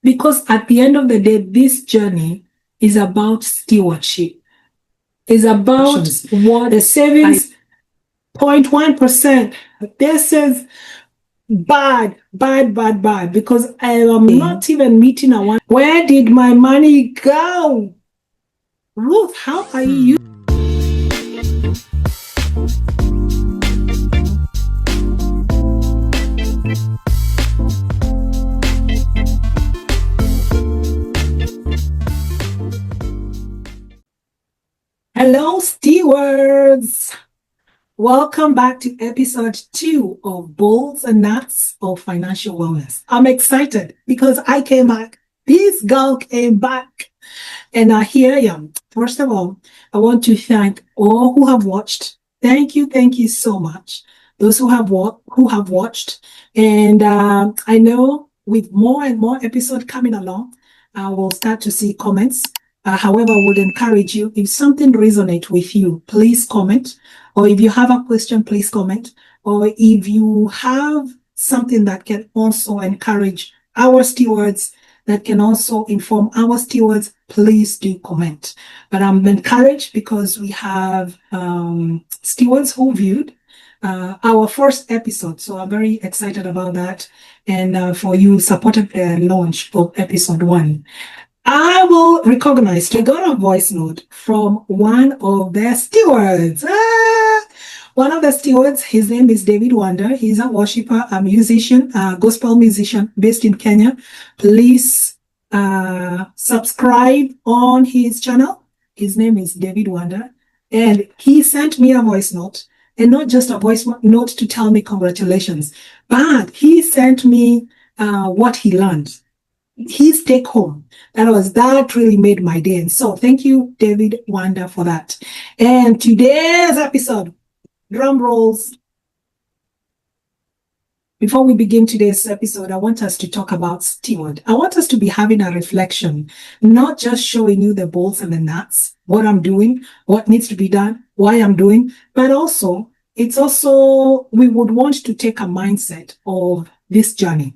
Because at the end of the day, this journey is about stewardship. It's about what the savings 0.1%. This is bad, because I am not even meeting a one. Where did my money go? Ruth, how are you? Hello, stewards. Welcome back to episode 2 of Bolts and Nuts of Financial Wellness. I'm excited because I came back. This girl came back. And here I am. First of all, I want to thank all who have watched. Thank you so much. Those who have watched. And I know with more and more episodes coming along, I will start to see comments. However, I would encourage you, if something resonates with you, please comment. Or if you have a question, please comment. Or if you have something that can also encourage our stewards, that can also inform our stewards, please do comment. But I'm encouraged because we have stewards who viewed our first episode. So I'm very excited about that. And for you supported the launch of episode 1. I will recognize, we got a voice note from one of the stewards. One of the stewards, his name is David Wonder. He's a worshiper, a musician, a gospel musician based in Kenya. Please subscribe on his channel. His name is David Wonder. And he sent me a voice note. And not just a voice note to tell me congratulations, but he sent me what he learned. His take home. That really made my day. And so thank you, David Wonder, for that. And today's episode, drum rolls. Before we begin today's episode, I want us to talk about steward. I want us to be having a reflection, not just showing you the bolts and the nuts, what I'm doing, what needs to be done, why I'm doing, but also, we would want to take a mindset of this journey.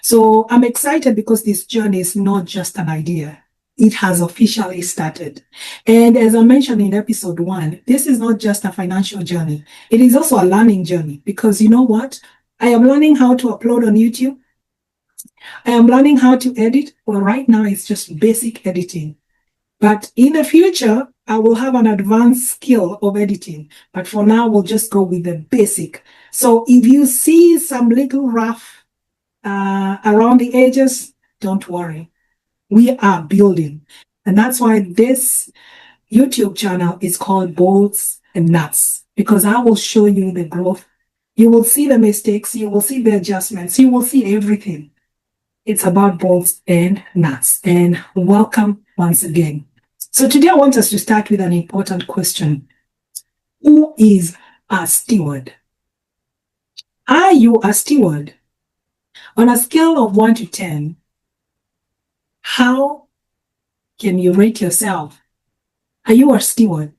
So I'm excited because this journey is not just an idea. It has officially started. And as I mentioned in episode 1, this is not just a financial journey. It is also a learning journey because you know what? I am learning how to upload on YouTube. I am learning how to edit. Well, right now it's just basic editing. But in the future, I will have an advanced skill of editing. But for now, we'll just go with the basic. So if you see some little rough around the edges, don't worry. We are building. And that's why this YouTube channel is called Bolts and Nuts, because I will show you the growth. You will see the mistakes. You will see the adjustments. You will see everything. It's about bolts and nuts. And welcome once again. So today I want us to start with an important question. Who is a steward? Are you a steward? On a scale of 1 to 10, how can you rate yourself? Are you a steward?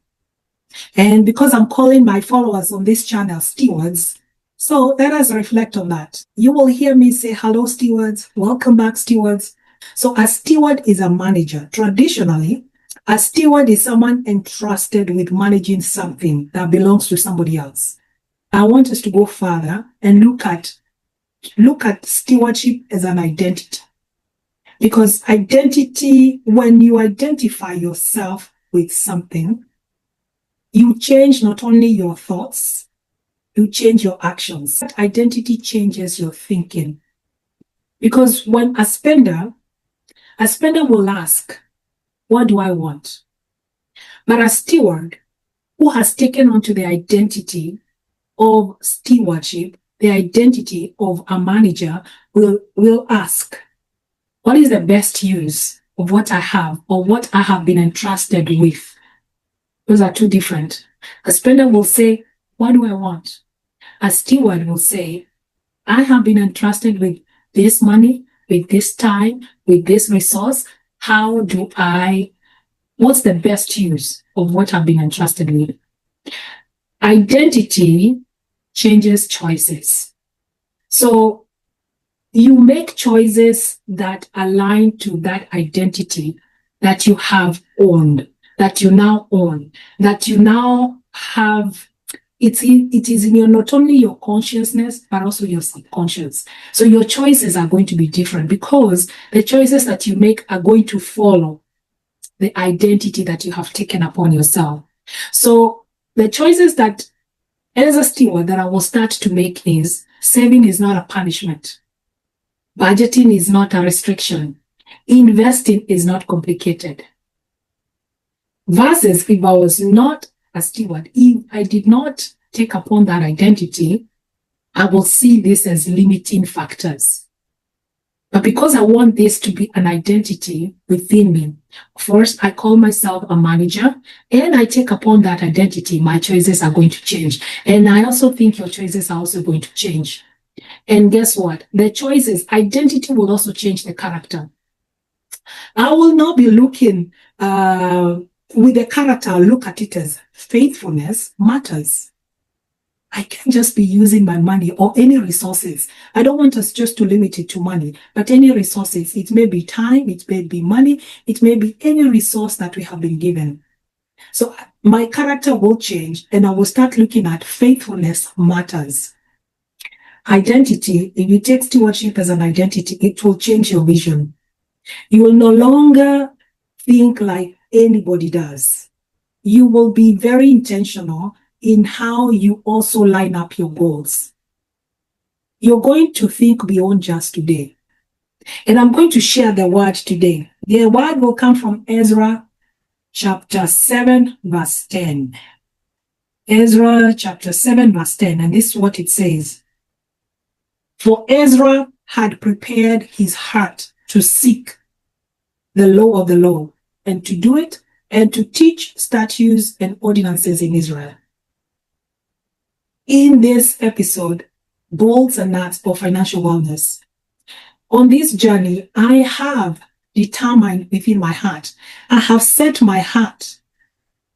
And because I'm calling my followers on this channel stewards, so let us reflect on that. You will hear me say, hello, stewards. Welcome back, stewards. So a steward is a manager. Traditionally, a steward is someone entrusted with managing something that belongs to somebody else. I want us to go further and look at stewardship as an identity. Because identity, when you identify yourself with something, you change not only your thoughts, you change your actions. That identity changes your thinking. Because when a spender will ask, what do I want? But a steward who has taken on to the identity of stewardship, the identity of a manager, will ask, what is the best use of what I have or what I have been entrusted with? Those are two different. A spender will say, what do I want? A steward will say, I have been entrusted with this money, with this time, with this resource. What's the best use of what I've been entrusted with? Identity changes choices. So you make choices that align to that identity that you have owned, that you now own, that you now have. It is in your, not only your consciousness, but also your subconscious. So your choices are going to be different because the choices that you make are going to follow the identity that you have taken upon yourself. So the choices that as a steward that I will start to make is saving is not a punishment. Budgeting is not a restriction. Investing is not complicated. Versus if I was not a steward, if I did not take upon that identity, I will see this as limiting factors. But because I want this to be an identity within me, first I call myself a manager and I take upon that identity, my choices are going to change. And I also think your choices are also going to change. And guess what? The choices, identity will also change the character. I will not be looking with the character, I'll look at it as faithfulness matters. I can't just be using my money or any resources. I don't want us just to limit it to money, but any resources. It may be time, it may be money, it may be any resource that we have been given. So my character will change and I will start looking at faithfulness matters. Identity, if you take stewardship as an identity, it will change your vision. You will no longer think like anybody does. You will be very intentional in how you also line up your goals. You're going to think beyond just today. And I'm going to share the word today. The word will come from Ezra chapter 7, verse 10. Ezra chapter 7, verse 10. And this is what it says. For Ezra had prepared his heart to seek the law of the Lord and to do it and to teach statutes and ordinances in Israel. In this episode, bolts and nuts for financial wellness. On this journey, I have determined within my heart, I have set my heart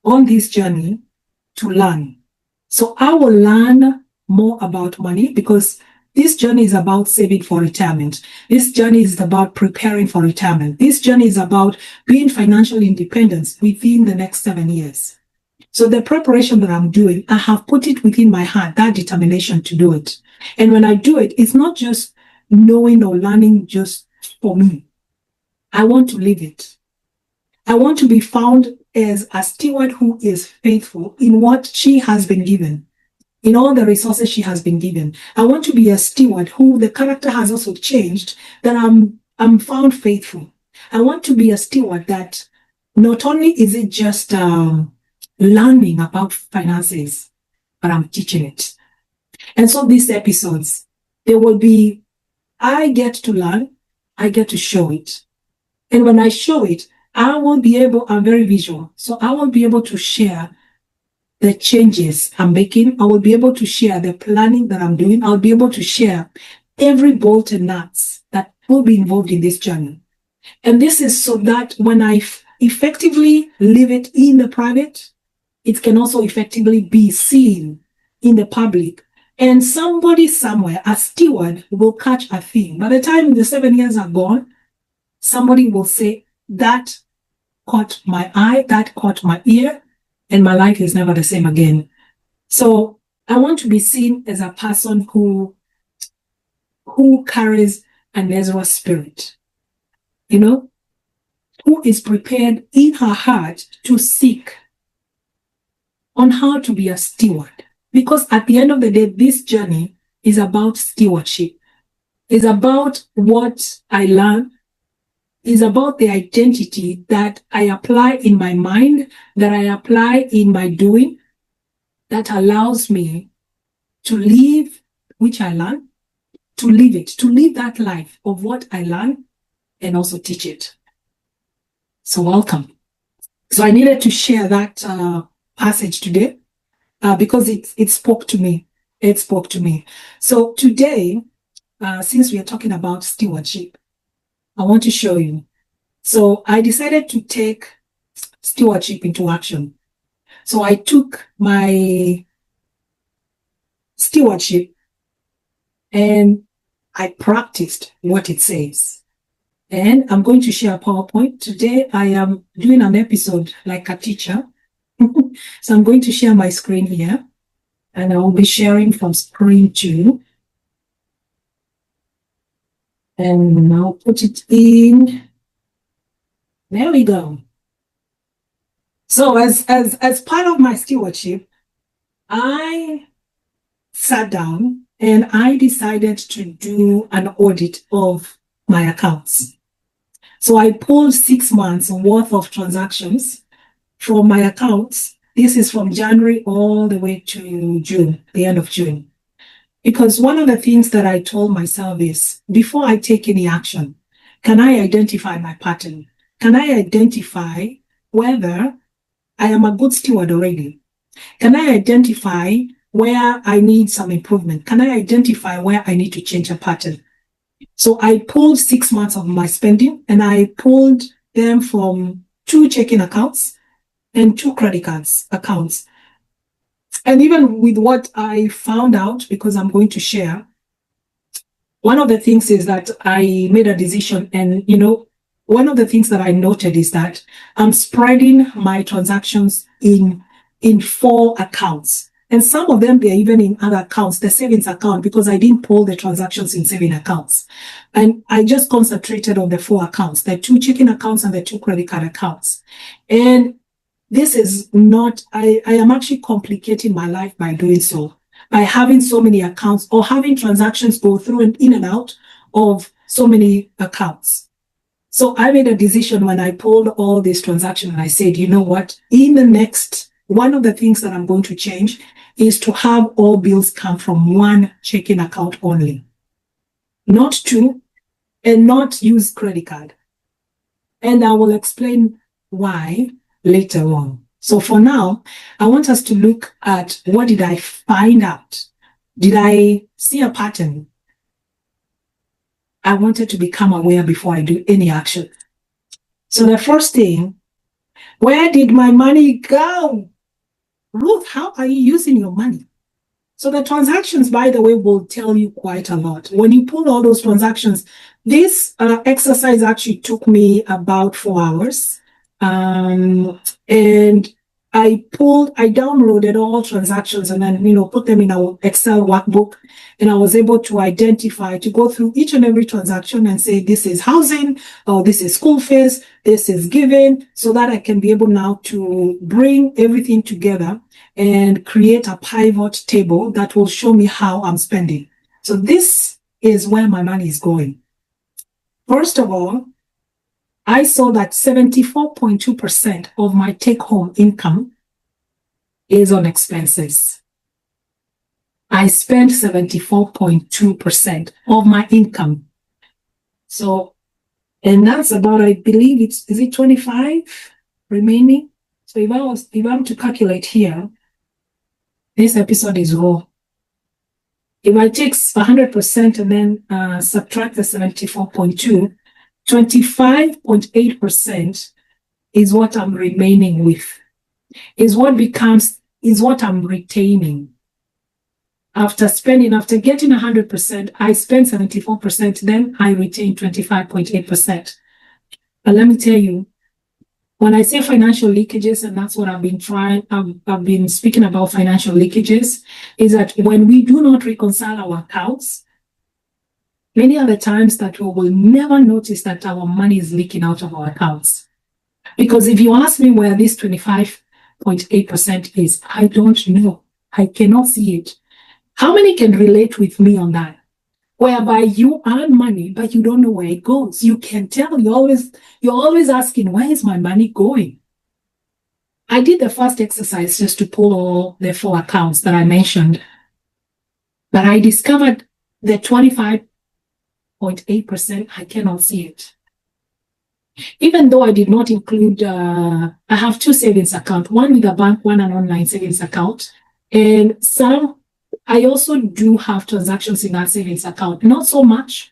on this journey to learn. So I will learn more about money because this journey is about saving for retirement. This journey is about preparing for retirement. This journey is about being financially independent within the next 7 years. So the preparation that I'm doing, I have put it within my heart, that determination to do it. And when I do it, it's not just knowing or learning just for me. I want to live it. I want to be found as a steward who is faithful in what she has been given, in all the resources she has been given. I want to be a steward who the character has also changed, that I'm found faithful. I want to be a steward that not only is it just learning about finances, but I'm teaching it. And so these episodes, there will be, I get to learn, I get to show it. And when I show it, I will be able, I'm very visual, so I will be able to share the changes I'm making. I will be able to share the planning that I'm doing. I'll be able to share every bolt and nuts that will be involved in this journey. And this is so that when I effectively leave it in the private, it can also effectively be seen in the public. And somebody somewhere, a steward, will catch a thing. By the time the 7 years are gone, somebody will say, that caught my eye, that caught my ear, and my life is never the same again. So I want to be seen as a person who carries an Ezra spirit, who is prepared in her heart to seek on how to be a steward. Because at the end of the day, this journey is about stewardship. It's about what I learn. It's about the identity that I apply in my mind, that I apply in my doing, that allows me to live, which I learn, to live it, to live that life of what I learn and also teach it. So welcome. So I needed to share that passage today because it spoke to me. It spoke to me. So today, since we are talking about stewardship, I want to show you. So I decided to take stewardship into action. So I took my stewardship and I practiced what it says. And I'm going to share a PowerPoint. Today, I am doing an episode like a teacher. So I'm going to share my screen here. And I will be sharing from screen 2. And I'll put it in. There we go. So as part of my stewardship, I sat down and I decided to do an audit of my accounts. So I pulled 6 months worth of transactions from my accounts. This is from January all the way to June, the end of June. Because one of the things that I told myself is, before I take any action, can I identify my pattern? Can I identify whether I am a good steward already? Can I identify where I need some improvement? Can I identify where I need to change a pattern? So I pulled 6 months of my spending, and I pulled them from 2 checking accounts and 2 credit cards accounts. And even with what I found out, because I'm going to share, one of the things is that I made a decision, and one of the things that I noted is that I'm spreading my transactions in 4 accounts. And some of them, they're even in other accounts, the savings account, because I didn't pull the transactions in saving accounts. And I just concentrated on the 4 accounts, the 2 checking accounts and the 2 credit card accounts. And this is not, I am actually complicating my life by doing so, by having so many accounts or having transactions go through and in and out of so many accounts. So I made a decision when I pulled all these transactions, and I said, you know what, in the next, one of the things that I'm going to change is to have all bills come from 1 checking account only, not 2, and not use credit card. And I will explain why later on. So for now, I want us to look at, what did I find out? Did I see a pattern? I wanted to become aware before I do any action. So the first thing, where did my money go? Ruth, how are you using your money? So the transactions, by the way, will tell you quite a lot. When you pull all those transactions, this exercise actually took me about 4 hours. And I downloaded all transactions and then, put them in our Excel workbook. And I was able to identify, to go through each and every transaction and say, this is housing, or this is school fees, this is giving, so that I can be able now to bring everything together and create a pivot table that will show me how I'm spending. So this is where my money is going. First of all, I saw that 74.2% of my take-home income is on expenses. I spent 74.2% of my income. So, and that's about, I believe is it 25 remaining? So if I'm to calculate here, this episode is raw. If I take 100% and then subtract the 74.2, 25.8% is what I'm remaining with, is what I'm retaining. After getting 100%, I spend 74%, then I retain 25.8%. But let me tell you, when I say financial leakages, and that's what I've been speaking about financial leakages, is that when we do not reconcile our accounts, many are the times that we will never notice that our money is leaking out of our accounts. Because if you ask me where this 25.8% is, I don't know. I cannot see it. How many can relate with me on that? Whereby you earn money, but you don't know where it goes. You can tell, you're always asking, where is my money going? I did the first exercise just to pull all the 4 accounts that I mentioned. But I discovered the 25.8%, I cannot see it. Even though I did not include, I have 2 savings accounts, one with a bank, one an online savings account. And I also do have transactions in that savings account. Not so much,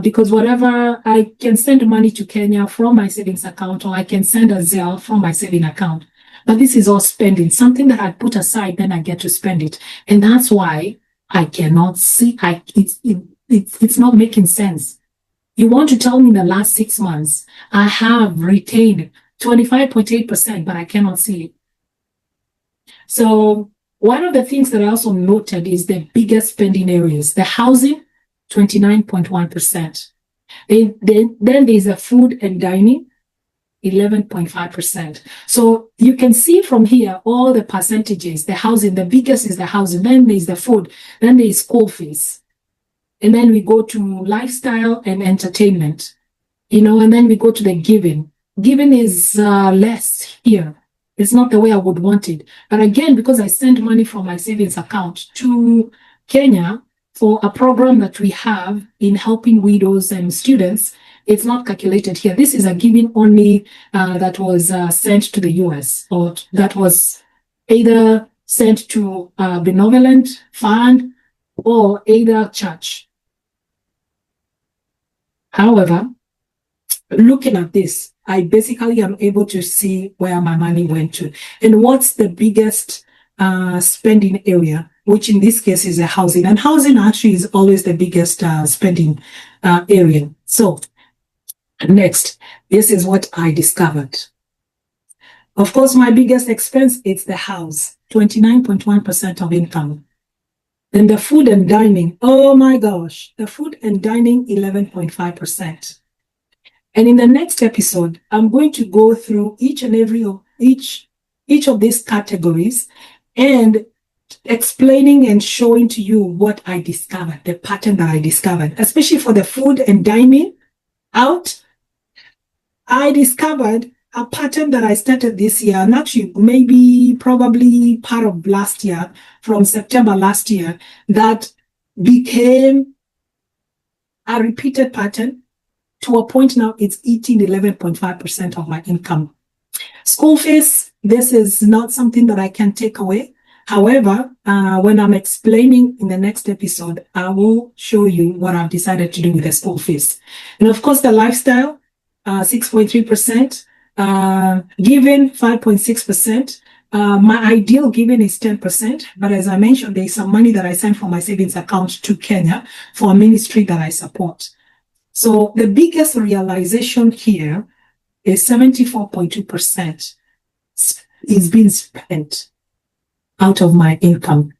because whatever, I can send money to Kenya from my savings account, or I can send a Zelle from my saving account. But this is all spending, something that I put aside, then I get to spend it. And that's why I cannot see, it's not making sense. You want to tell me in the last 6 months, I have retained 25.8%, but I cannot see it. So one of the things that I also noted is the biggest spending areas, the housing, 29.1%. Then there's a food and dining, 11.5%. So you can see from here all the percentages. The housing, the biggest is the housing, then there's the food, then there's school fees. And then we go to lifestyle and entertainment, and then we go to the giving. Giving is less here. It's not the way I would want it. But again, because I send money from my savings account to Kenya for a program that we have in helping widows and students, it's not calculated here. This is a giving only that was sent to the US, or that was either sent to a benevolent fund or either church. However, looking at this, I basically am able to see where my money went to and what's the biggest spending area, which in this case is the housing. And housing actually is always the biggest spending area. So next, this is what I discovered. Of course, my biggest expense is the house, 29.1% of income. Then the food and dining, oh my gosh, the food and dining, 11.5%. And in the next episode, I'm going to go through each and every of each of these categories and explaining and showing to you what I discovered, the pattern that I discovered, especially for the food and dining out. I discovered a pattern that I started this year, and actually probably part of last year, from September last year, that became a repeated pattern to a point now it's eating 11.5% of my income. School fees, this is not something that I can take away. However, when I'm explaining in the next episode, I will show you what I've decided to do with the school fees. And of course, the lifestyle, 6.3%. Giving 5.6%. My ideal giving is 10%, but as I mentioned, there's some money that I send from my savings account to Kenya for a ministry that I support. So the biggest realization here is 74.2% is being spent out of my income.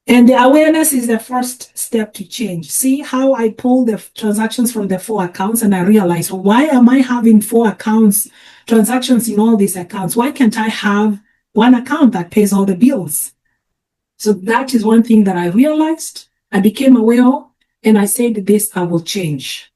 And the awareness is the first step to change. See how I pull the transactions from the 4 accounts and I realize, why am I having 4 accounts, transactions in all these accounts? Why can't I have one account that pays all the bills? So that is one thing that I realized, I became aware of, and I said, this I will change.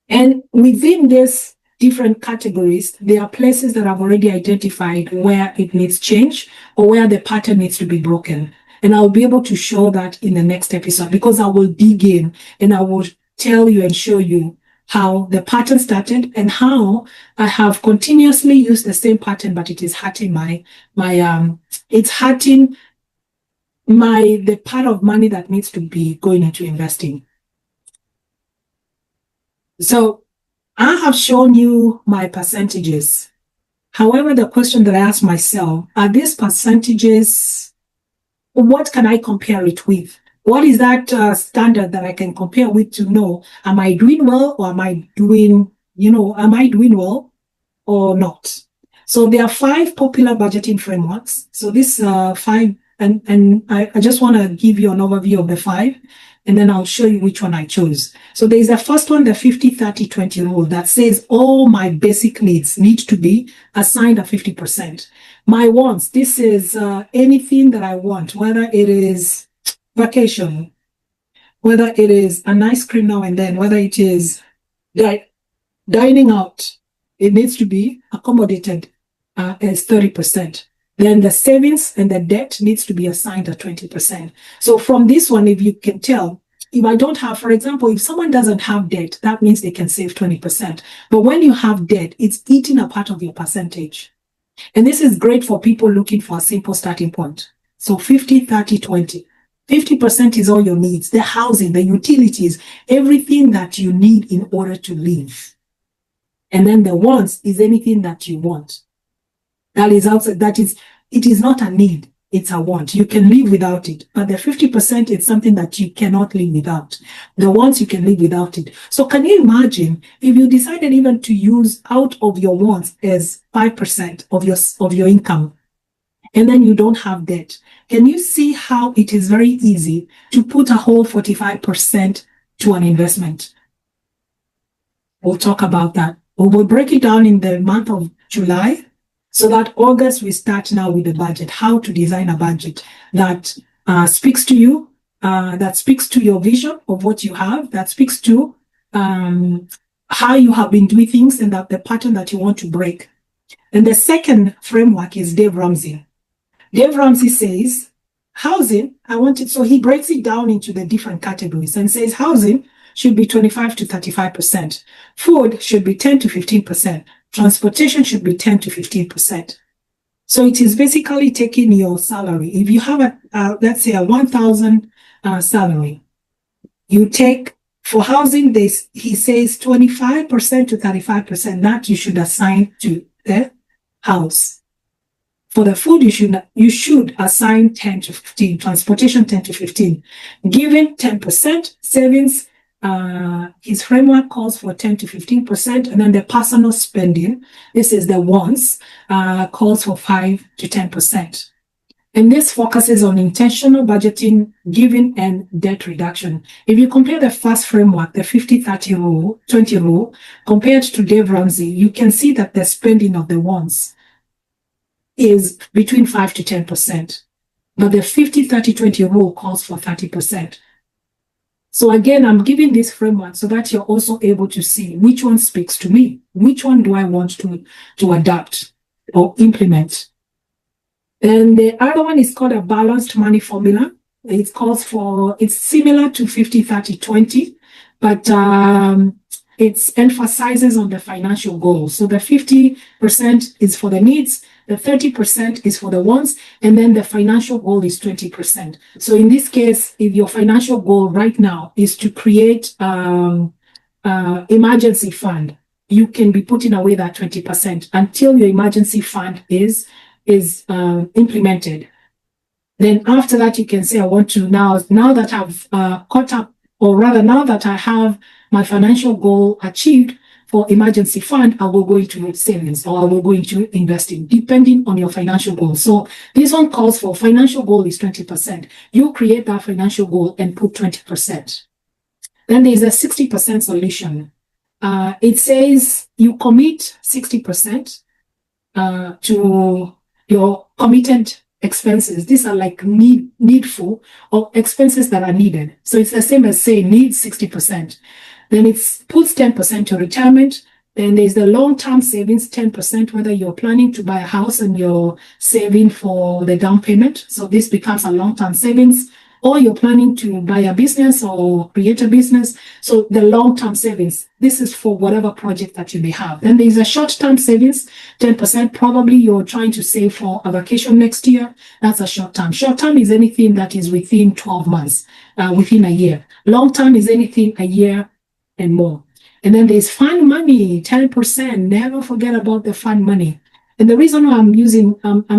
And within this different categories, there are places that I've already identified where it needs change or where the pattern needs to be broken. And I'll be able to show that in the next episode, because I will dig in and I will tell you and show you how the pattern started and how I have continuously used the same pattern, but it is hurting the part of money that needs to be going into investing. So I have shown you my percentages. However, the question that I asked myself, are these percentages, what can I compare it with? What is that standard that I can compare with to know, am I doing well or am I doing well or not? So there are 5 popular budgeting frameworks. So this 5, and I just want to give you an overview of the 5, and then I'll show you which one I chose. So there's the first one, the 50-30-20 rule, that says all my basic needs need to be assigned at 50%. My wants, this is anything that I want, whether it is vacation, whether it is an ice cream now and then, whether it is dining out, it needs to be accommodated as 30%. Then the savings and the debt needs to be assigned at 20%. So from this one, if you can tell, if I don't have, for example, if someone doesn't have debt, that means they can save 20%. But when you have debt, it's eating a part of your percentage. And this is great for people looking for a simple starting point. So 50-30-20. 50% is all your needs, the housing, the utilities, everything that you need in order to live. And then the wants is anything that you want. That is outside, it is not a need. it's a want. You can live without it. But the 50% is something that you cannot live without. The wants, you can live without it. So can you imagine if you decided even to use out of your wants as 5% of your income, and then you don't have debt? Can you see how it is very easy to put a whole 45% to an investment? We'll talk about that. We will break it down in the month of July, so that August we start now with the budget, how to design a budget that speaks to you, that speaks to your vision of what you have, that speaks to how you have been doing things and that the pattern that you want to break. And the second framework is Dave Ramsey. Dave Ramsey says, housing, so he breaks it down into the different categories and says housing should be 25 to 35%. Food should be 10 to 15%. Transportation should be 10 to 15%. So it is basically taking your salary. If you have let's say a 1,000 salary, you take for housing, he says 25% to 35% that you should assign to the house. For the food, you should assign 10 to 15, transportation 10 to 15, giving 10% savings. His framework calls for 10 to 15%, and then the personal spending, this is the wants, calls for 5 to 10%. And this focuses on intentional budgeting, giving, and debt reduction. If you compare the first framework, the 50-30 rule, 20 rule, compared to Dave Ramsey, you can see that the spending of the wants is between 5 to 10%. But the 50-30-20 rule calls for 30%. So again, I'm giving this framework so that you're also able to see which one speaks to me, which one do I want to adapt or implement. And the other one is called a balanced money formula. It's similar to 50-30-20, but it emphasizes on the financial goals. So the 50% is for the needs, the 30% is for the wants, and then the financial goal is 20%. So in this case, if your financial goal right now is to create emergency fund, you can be putting away that 20% until your emergency fund is implemented. Then after that, you can say, I want to now that I've caught up, or rather now that I have my financial goal achieved for emergency fund, I will go into savings or I will go into investing, depending on your financial goal. So this one calls for financial goal is 20%. You create that financial goal and put 20%. Then there's a 60% solution. It says you commit 60% to your committed expenses. These are like needful or expenses that are needed. So it's the same as saying need 60%. Then it puts 10% to retirement. Then there's the long-term savings, 10%, whether you're planning to buy a house and you're saving for the down payment. So this becomes a long-term savings, or you're planning to buy a business or create a business. So the long-term savings, this is for whatever project that you may have. Then there's a short-term savings, 10%. Probably you're trying to save for a vacation next year. That's a short-term. Short-term is anything that is within 12 months, within a year. Long-term is anything a year and more. And then there's fund money, 10%. Never forget about the fund money. And the reason why I'm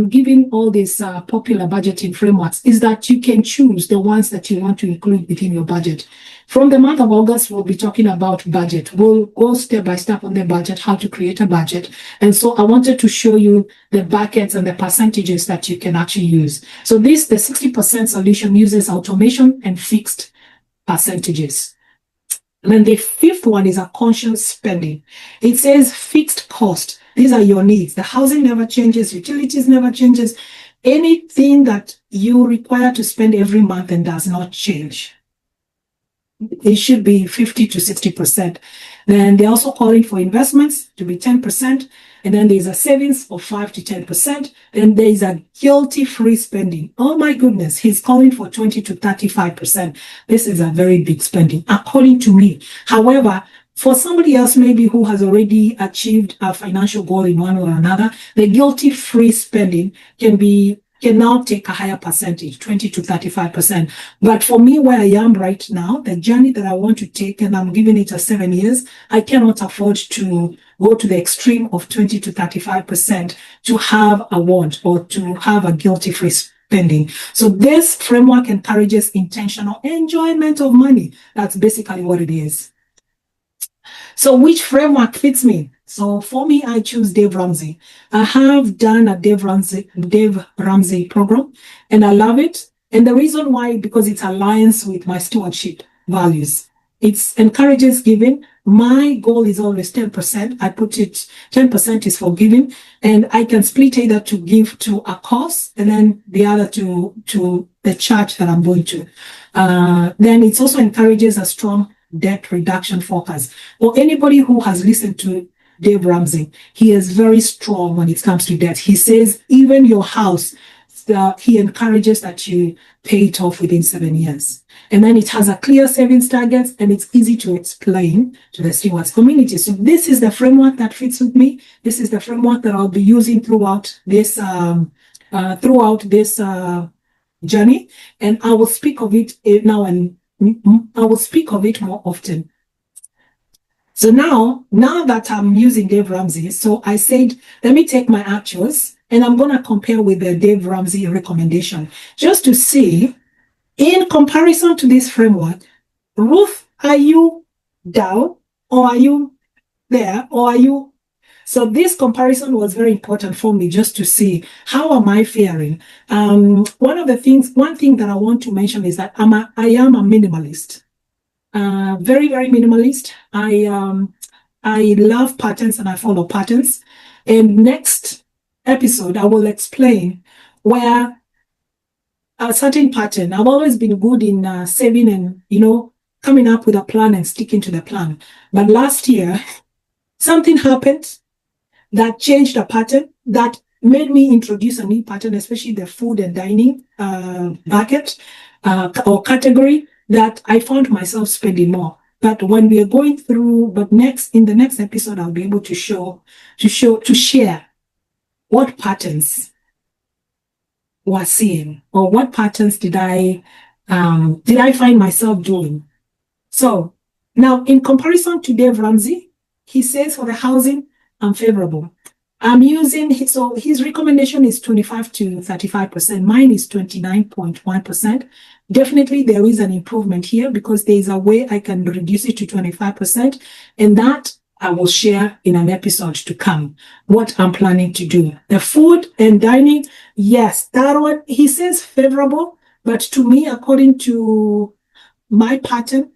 giving all these popular budgeting frameworks is that you can choose the ones that you want to include within your budget. From the month of August, we'll be talking about budget. We'll go step by step on the budget, how to create a budget. And so I wanted to show you the buckets and the percentages that you can actually use. So the 60% solution uses automation and fixed percentages. And then the fifth one is a conscious spending. It says fixed cost. These are your needs. The housing never changes, utilities never changes. Anything that you require to spend every month and does not change. It should be 50 to 60%. Then they're also calling for investments to be 10%. And then there's a savings of 5 to 10%. Then there is a guilty-free spending. Oh my goodness, he's calling for 20 to 35%. This is a very big spending, according to me. However, for somebody else maybe who has already achieved a financial goal in one or another, the guilty-free spending can now take a higher percentage, 20 to 35%. But for me, where I am right now, the journey that I want to take, and I'm giving it a 7 years, I cannot afford to go to the extreme of 20 to 35% to have a want or to have a guilty-free spending. So this framework encourages intentional enjoyment of money. That's basically what it is. So which framework fits me? So for me, I choose Dave Ramsey. I have done a Dave Ramsey program, and I love it. And the reason why, because it aligns with my stewardship values. It encourages giving. My goal is always 10%. I put it, 10% is for giving, and I can split either to give to a cause and then the other to the church that I'm going to. Then it also encourages a strong debt reduction focus. For anybody who has listened to Dave Ramsey, he is very strong when it comes to debt. He says even your house, he encourages that you pay it off within 7 years. And then it has a clear savings target, and it's easy to explain to the stewards community. So this is the framework that fits with me. This is the framework that I'll be using throughout this journey, and I will speak of it now, and I will speak of it more often. So now that I'm using Dave Ramsey, so I said, let me take my actuals and I'm going to compare with the Dave Ramsey recommendation just to see, in comparison to this framework, Ruth, are you down or are you there or are you? So this comparison was very important for me just to see how am I faring. One thing that I want to mention is that I am a minimalist. Very, very minimalist. I love patterns and I follow patterns. And next episode, I will explain where a certain pattern. I've always been good in saving and, coming up with a plan and sticking to the plan. But last year, something happened that changed a pattern that made me introduce a new pattern, especially the food and dining bucket or category, that I found myself spending more. But when we are going through, in the next episode, I'll be able to share what patterns we're seeing, or what patterns did I find myself doing. So now, in comparison to Dave Ramsey, he says for the housing, I'm favorable. I'm using, so his recommendation is 25 to 35%. Mine is 29.1%. Definitely there is an improvement here because there is a way I can reduce it to 25%. And that I will share in an episode to come, what I'm planning to do. The food and dining, yes, that one, he says favorable, but to me, according to my pattern,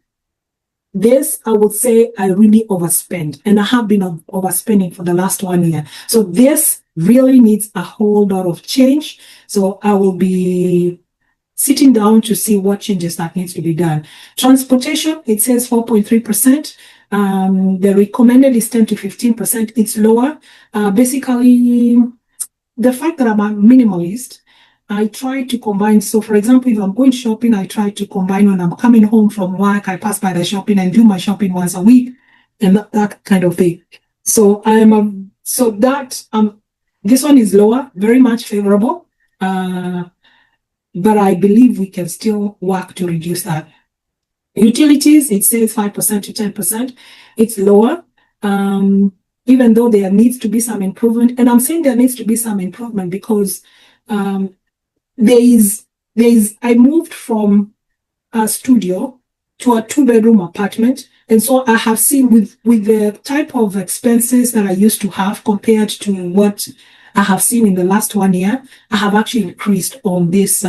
this, I would say I really overspend, and I have been overspending for the last 1 year. So this really needs a whole lot of change. So I will be sitting down to see what changes that needs to be done. Transportation, it says 4.3%. The recommended is 10 to 15%. It's lower. Basically, the fact that I'm a minimalist, I try to combine. So for example, if I'm going shopping, I try to combine when I'm coming home from work, I pass by the shopping and do my shopping once a week and that kind of thing. So this one is lower, very much favorable. But I believe we can still work to reduce that. Utilities, it says 5% to 10%. It's lower. Even though there needs to be some improvement. And I'm saying there needs to be some improvement because I moved from a studio to a 2-bedroom apartment. And so I have seen with the type of expenses that I used to have compared to what I have seen in the last 1 year, I have actually increased on these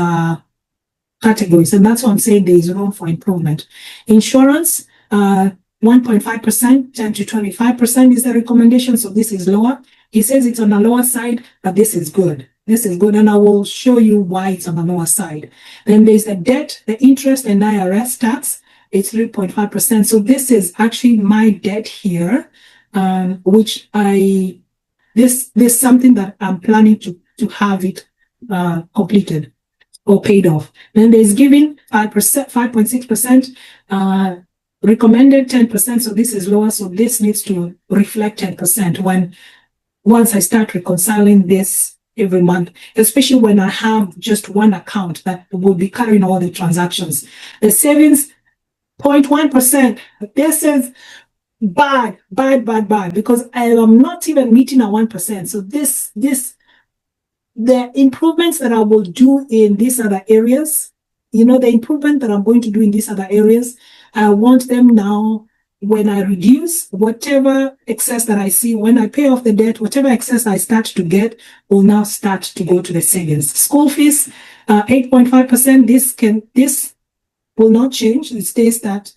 categories. And that's why I'm saying there is room for improvement. Insurance, 1.5%, 10 to 25% is the recommendation. So this is lower. He says it's on the lower side, but this is good. This is good, and I will show you why it's on the lower side. Then there's the debt, the interest, and IRS tax. It's 3.5%. So this is actually my debt here, which this is something that I'm planning to have it completed or paid off. Then there's giving, 5%, 5.6%, recommended 10%. So this is lower. So this needs to reflect 10% once I start reconciling this every month, especially when I have just one account that will be carrying all the transactions. The savings, 0.1%. This is bad, because I am not even meeting a 1%. So this the improvements that I will do in these other areas, the improvement that I'm going to do in these other areas, I want them now. When I reduce whatever excess that I see, when I pay off the debt, whatever excess I start to get will now start to go to the savings. School fees, 8.5%. This will not change. It stays that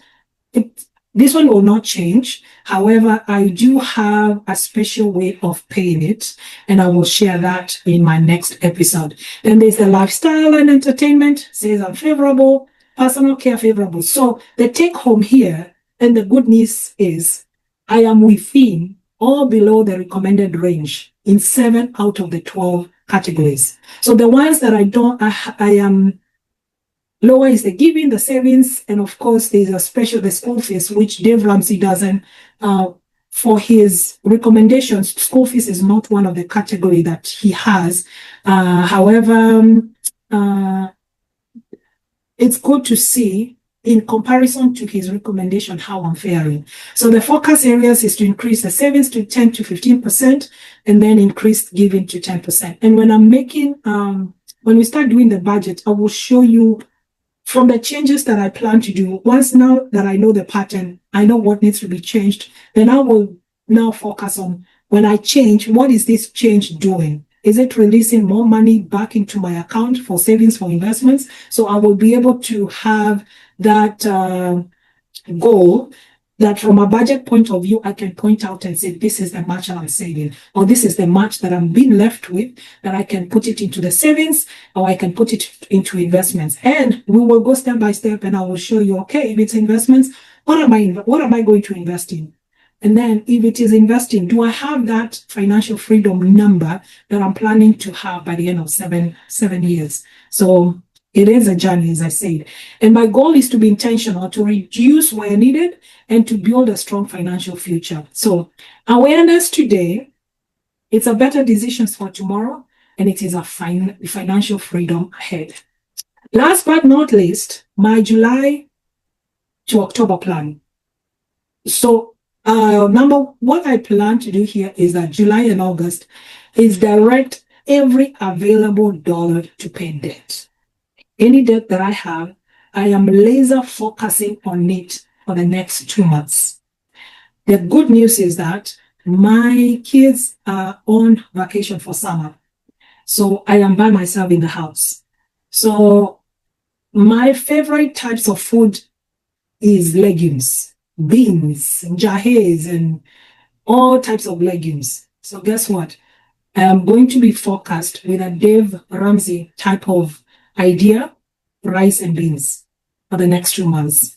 this one will not change. However, I do have a special way of paying it, and I will share that in my next episode. Then there's the lifestyle and entertainment, says unfavorable, personal care favorable. So the take home here, and the good news is I am within or below the recommended range in 7 out of the 12 categories. So the ones that I am lower is the giving, the savings, and of course, there's a special, the school fees, which Dave Ramsey doesn't. For his recommendations, school fees is not one of the category that he has. However, it's good to see in comparison to his recommendation how I'm faring. So the focus areas is to increase the savings to 10 to 15% and then increase giving to 10%. And when I'm making, when we start doing the budget, I will show you from the changes that I plan to do. Once now that I know the pattern, I know what needs to be changed, then I will now focus on when I change, what is this change doing? Is it releasing more money back into my account for savings, for investments? So I will be able to have that goal that from a budget point of view, I can point out and say, this is the much I'm saving, or this is the much that I'm being left with, that I can put it into the savings, or I can put it into investments. And we will go step by step, and I will show you, okay, if it's investments, what am I going to invest in? And then if it is investing, do I have that financial freedom number that I'm planning to have by the end of seven years? So it is a journey, as I said. And my goal is to be intentional, to reduce where needed, and to build a strong financial future. So awareness today, it's a better decisions for tomorrow, and it is a financial freedom ahead. Last but not least, my July to October plan. So what I plan to do here is that July and August is direct every available dollar to pay debt. Any debt that I have, I am laser focusing on it for the next 2 months. The good news is that my kids are on vacation for summer. So I am by myself in the house. So my favorite types of food is legumes, beans, jahes, and all types of legumes. So guess what? I am going to be focused with a Dave Ramsey type of idea, rice and beans, for the next 2 months.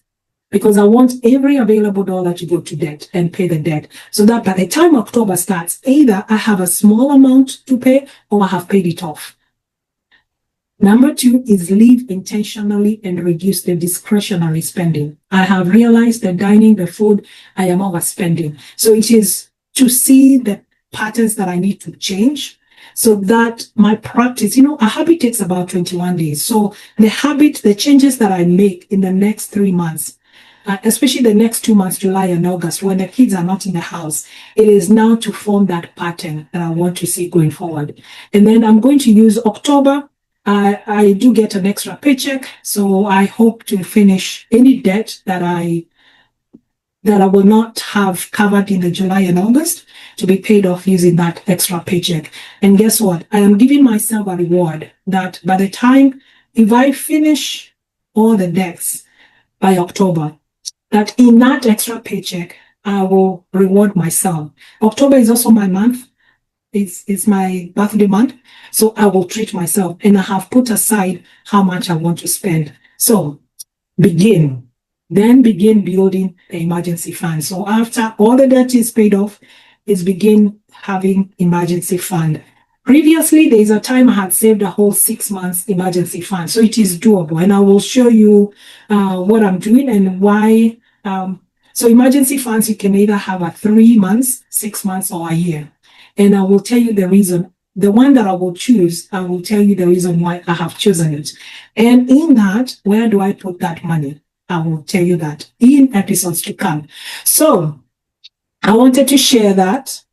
Because I want every available dollar to go to debt and pay the debt. So that by the time October starts, either I have a small amount to pay or I have paid it off. Number 2 is live intentionally and reduce the discretionary spending. I have realized that dining the food, I am overspending. So it is to see the patterns that I need to change so that my practice, a habit takes about 21 days. So the changes that I make in the next 3 months, especially the next 2 months, July and August, when the kids are not in the house, it is now to form that pattern that I want to see going forward. And then I'm going to use October. I do get an extra paycheck, so I hope to finish any debt that I will not have covered in the July and August to be paid off using that extra paycheck. And guess what? I am giving myself a reward that by the time, if I finish all the debts by October, that in that extra paycheck, I will reward myself. October is also my month. It's my birthday month. So I will treat myself, and I have put aside how much I want to spend. So begin building the emergency fund. So after all the debt is paid off, is begin having emergency fund. Previously, there is a time I had saved a whole 6 months emergency fund. So it is doable. And I will show you what I'm doing and why. So emergency funds, you can either have a 3 months, 6 months, or a year. And I will tell you the reason. The one that I will choose, I will tell you the reason why I have chosen it. And in that, where do I put that money? I will tell you that in episodes to come. So I wanted to share that.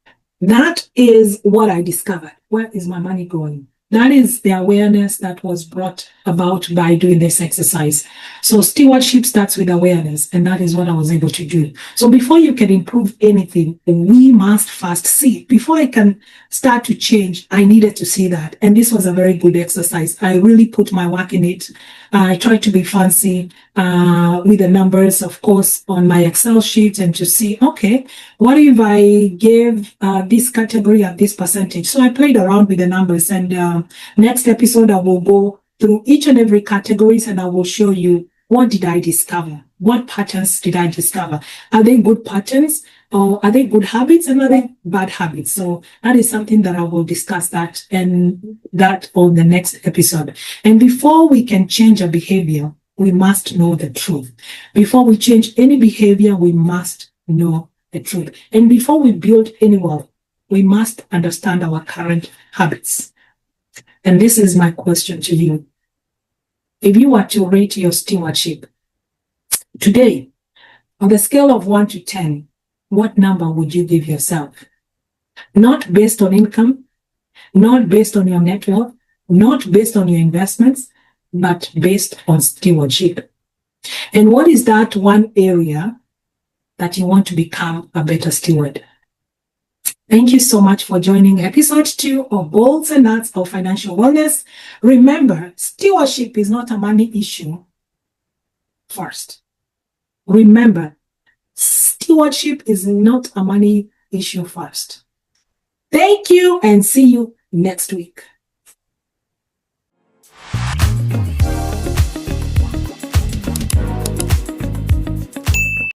That is what I discovered. Where is my money going? That is the awareness that was brought about by doing this exercise. So stewardship starts with awareness, and that is what I was able to do. So before you can improve anything, we must first see. Before I can start to change, I needed to see that. And this was a very good exercise. I really put my work in it. I tried to be fancy with the numbers, of course, on my Excel sheet, and to see, okay, what if I gave this category at this percentage? So I played around with the numbers, and next episode I will go through each and every categories, and I will show you what did I discover? What patterns did I discover? Are they good patterns, or are they good habits, and are they bad habits? So that is something that I will discuss that on the next episode. And before we can change a behavior, we must know the truth. Before we change any behavior, we must know the truth. And before we build any wealth, we must understand our current habits. And this is my question to you. If you were to rate your stewardship today, on the scale of 1 to 10, what number would you give yourself? Not based on income, not based on your net worth, not based on your investments, but based on stewardship. And what is that one area that you want to become a better steward? Thank you so much for joining episode 2 of Bolts and Nuts of Financial Wellness. Remember, stewardship is not a money issue first. Remember, stewardship is not a money issue first. Thank you, and see you next week.